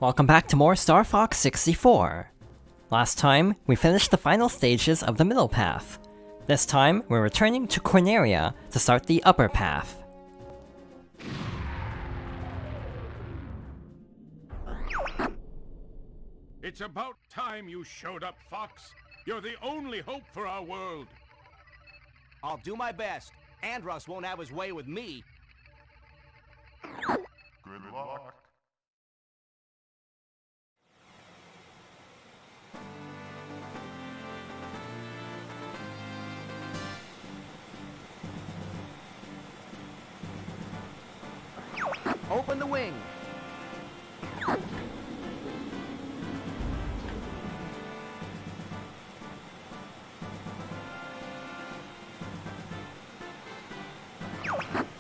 Welcome back to more Star Fox 64. Last time, we finished the final stages of the middle path. This time, we're returning to Corneria to start the upper path. It's about time you showed up, Fox. You're the only hope for our world. I'll do my best. Andros won't have his way with me. Good luck. Open the wing.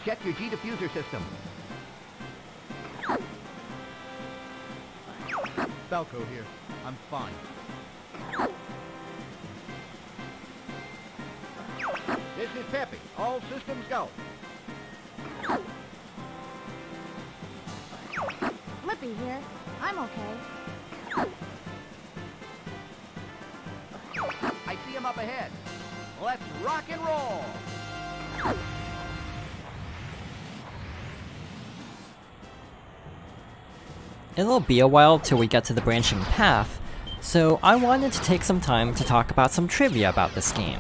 Check your G diffuser system. Falco here. I'm fine. This is Peppy. All systems go. Flippy here. I'm okay. I see him up ahead. Let's rock and roll. It'll be a while till we get to the branching path, so I wanted to take some time to talk about some trivia about this game.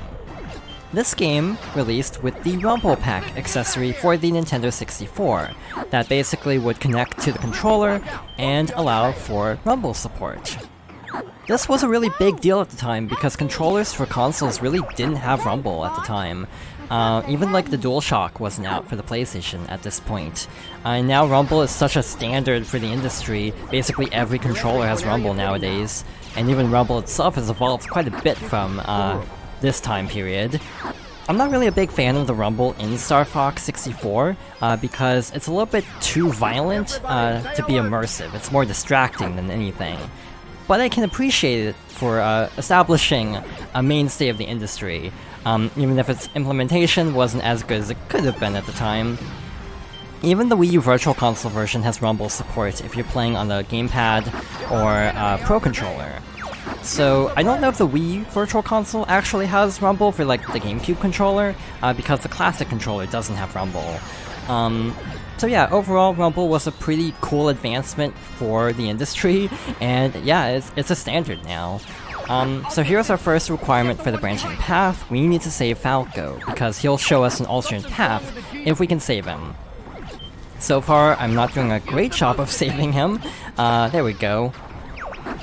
This game released with the Rumble Pack accessory for the Nintendo 64, that basically would connect to the controller and allow for Rumble support. This was a really big deal at the time because controllers for consoles really didn't have Rumble at the time. Even like the DualShock wasn't out for the PlayStation at this point. And now Rumble is such a standard for the industry, basically every controller has Rumble nowadays, and even Rumble itself has evolved quite a bit from this time period. I'm not really a big fan of the Rumble in Star Fox 64, because it's a little bit too violent to be immersive. It's more distracting than anything. But I can appreciate it for establishing a mainstay of the industry, even if its implementation wasn't as good as it could have been at the time. Even the Wii U Virtual Console version has Rumble support if you're playing on the gamepad or Pro Controller. So I don't know if the Wii Virtual Console actually has Rumble for like the GameCube controller, because the classic controller doesn't have Rumble. So yeah, overall, Rumble was a pretty cool advancement for the industry, and yeah, it's a standard now. So here's our first requirement for the branching path. We need to save Falco, because he'll show us an alternate path if we can save him. So far, I'm not doing a great job of saving him. There we go.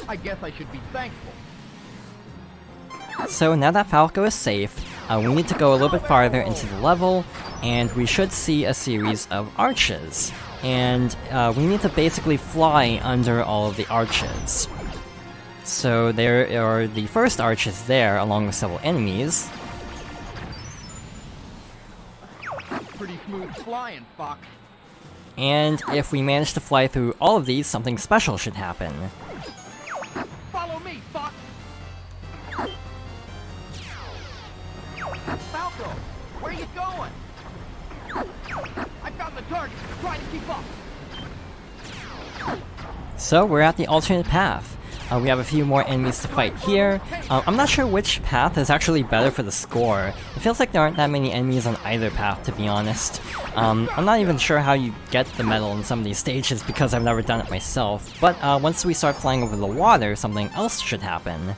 I guess I should be thankful. So now that Falco is safe, we need to go a little bit farther into the level, and we should see a series of arches. And we need to basically fly under all of the arches. So there are the first arches there, along with several enemies. Pretty smooth flying, Fox. And if we manage to fly through all of these, something special should happen. Follow me, Fox! Falco, where are you going? I found the target. Try to keep up. So we're at the alternate path. We have a few more enemies to fight here. I'm not sure which path is actually better for the score. It feels like there aren't that many enemies on either path, to be honest. I'm not even sure how you get the medal in some of these stages because I've never done it myself. But once we start flying over the water, something else should happen.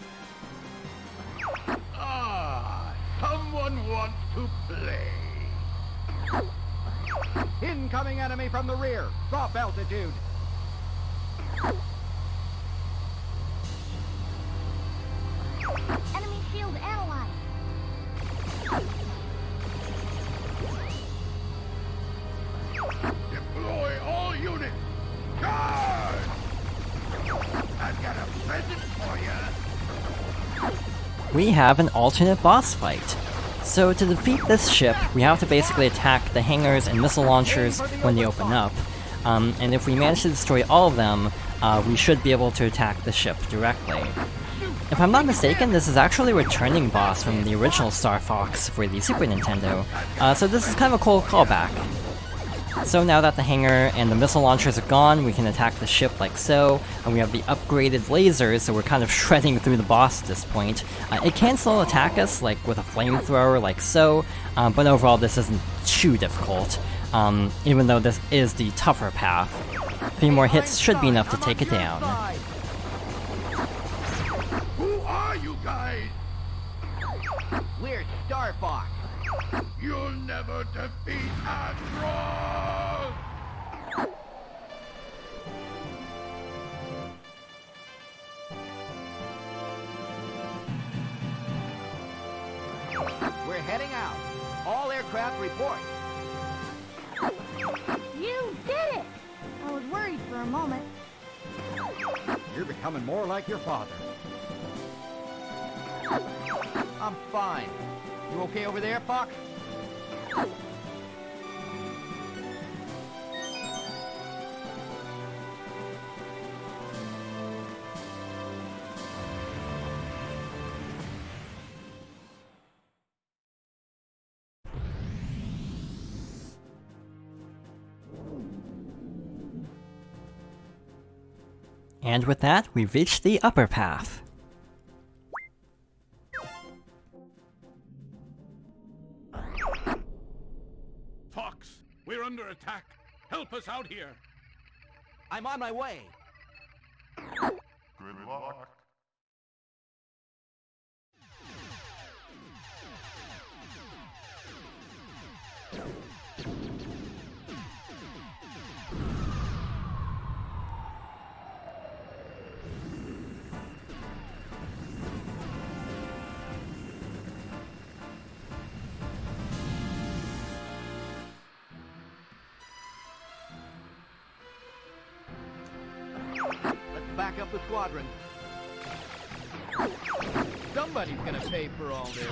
Ah, someone wants to play. Incoming enemy from the rear. Drop altitude. Enemy shield analyzed. Deploy all units. Charge! I've got a present for you. We have an alternate boss fight. So to defeat this ship, we have to basically attack the hangars and missile launchers when they open up. And if we manage to destroy all of them, we should be able to attack the ship directly. If I'm not mistaken, this is actually a returning boss from the original Star Fox for the Super Nintendo, so this is kind of a cool callback. So now that the hangar and the missile launchers are gone, we can attack the ship like so, and we have the upgraded lasers, so we're kind of shredding through the boss at this point. It can still attack us, like with a flamethrower like so, but overall this isn't too difficult, even though this is the tougher path. 3 more hits should be enough to take it down. Who are you guys? We're Star Fox. You'll never defeat Android! We're heading out. All aircraft report. You did it! I was worried for a moment. You're becoming more like your father. I'm fine. You okay over there, Fox? And with that, we've reached the upper path. Fox, we're under attack. Help us out here. I'm on my way. Good luck. Let's back up the squadron. Somebody's gonna pay for all this.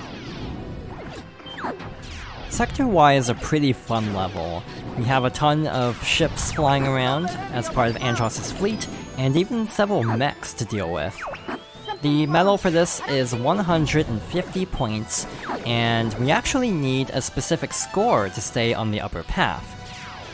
Sector Y is a pretty fun level. We have a ton of ships flying around as part of Andross's fleet, and even several mechs to deal with. The medal for this is 150 points, and we actually need a specific score to stay on the upper path.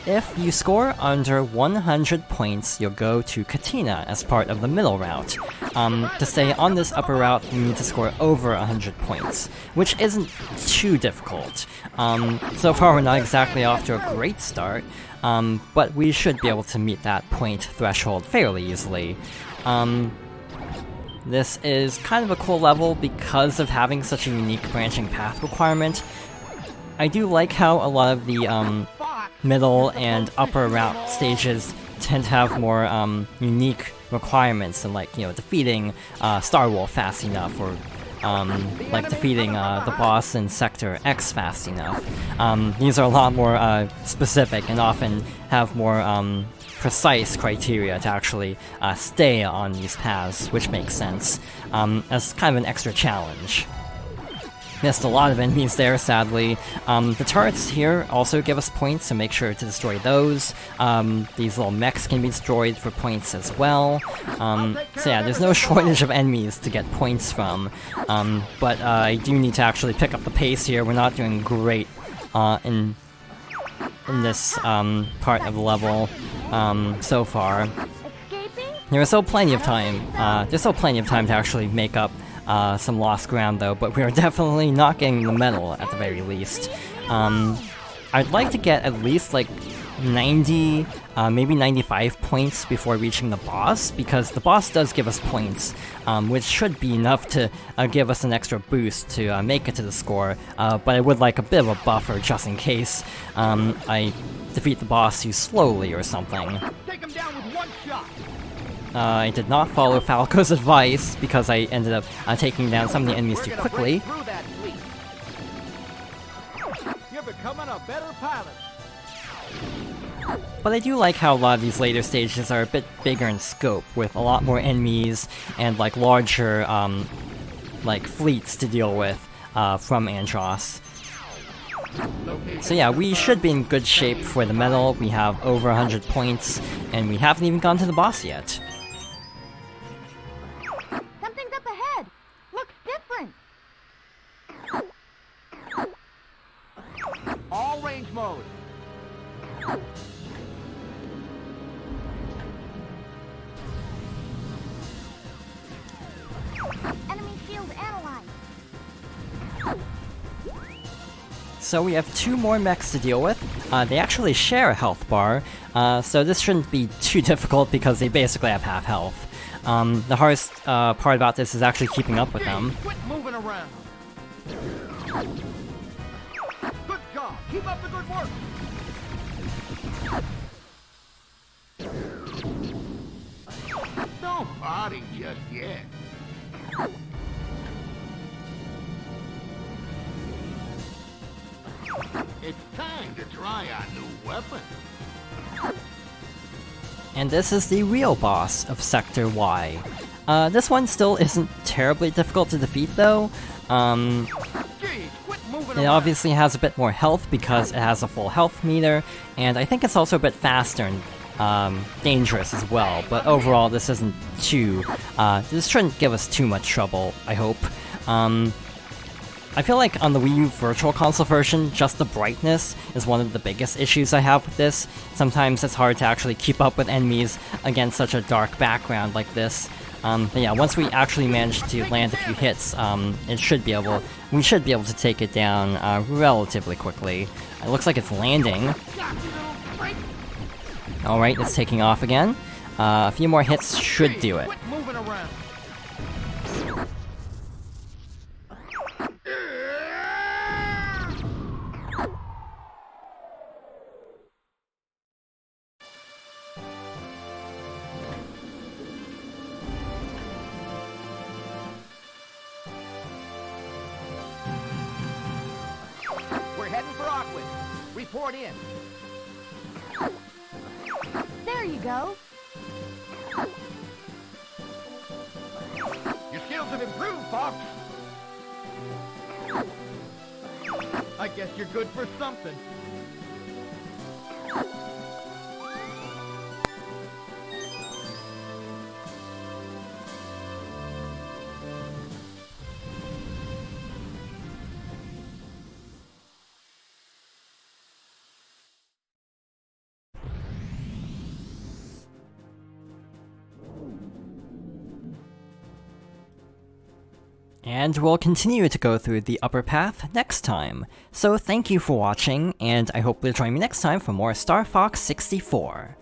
If you score under 100 points, you'll go to Katina as part of the middle route. To stay on this upper route, you need to score over 100 points, which isn't too difficult. So far we're not exactly off to a great start, but we should be able to meet that point threshold fairly easily. This is kind of a cool level because of having such a unique branching path requirement. I do like how a lot of the middle and upper route stages tend to have more unique requirements than, like, you know, defeating Starwolf fast enough, or like defeating the boss in Sector X fast enough. These are a lot more specific and often have more precise criteria to actually stay on these paths, which makes sense, as kind of an extra challenge. Missed a lot of enemies there, sadly. The turrets here also give us points, so make sure to destroy those. These little mechs can be destroyed for points as well. So yeah, there's no shortage of enemies to get points from. But I do need to actually pick up the pace here. We're not doing great in this part of the level so far. There's still plenty of time. To actually make up some lost ground, though, but we are definitely not getting the medal at the very least. I'd like to get at least like 90, maybe 95 points before reaching the boss, because the boss does give us points, which should be enough to give us an extra boost to make it to the score, but I would like a bit of a buffer just in case I defeat the boss too slowly or something. Take him down with one shot. I did not follow Falco's advice because I ended up taking down some of the enemies too quickly. Through that fleet. You're becoming a better pilot. But I do like how a lot of these later stages are a bit bigger in scope, with a lot more enemies and like larger like fleets to deal with from Andross. So yeah, we should be in good shape for the medal. We have over 100 points, and we haven't even gone to the boss yet. Something's up ahead. Looks different. All range mode. so we have 2 more mechs to deal with. They actually share a health bar, so this shouldn't be too difficult because they basically have half health. The hardest part about this is actually keeping up with them. Quit moving around. Good job. Keep up the good work. Don't party just yet. It's time to try our new weapon. And this is the real boss of Sector Y. This one still isn't terribly difficult to defeat though. Jeez, quit moving It around. obviously has a bit more health because it has a full health meter, and I think it's also a bit faster and dangerous as well, but overall this isn't too... this shouldn't give us too much trouble, I hope. I feel like on the Wii U Virtual Console version, just the brightness is one of the biggest issues I have with this. Sometimes it's hard to actually keep up with enemies against such a dark background like this. But yeah, once we actually manage to land a few hits, we should be able to take it down relatively quickly. It looks like it's landing. Alright, it's taking off again. A few more hits should do it. Quit moving around. We're heading for Aquid. Report in. There you go. Your skills have improved, Fox. I guess you're good for something. And we'll continue to go through the upper path next time. So thank you for watching, and I hope you'll join me next time for more Star Fox 64.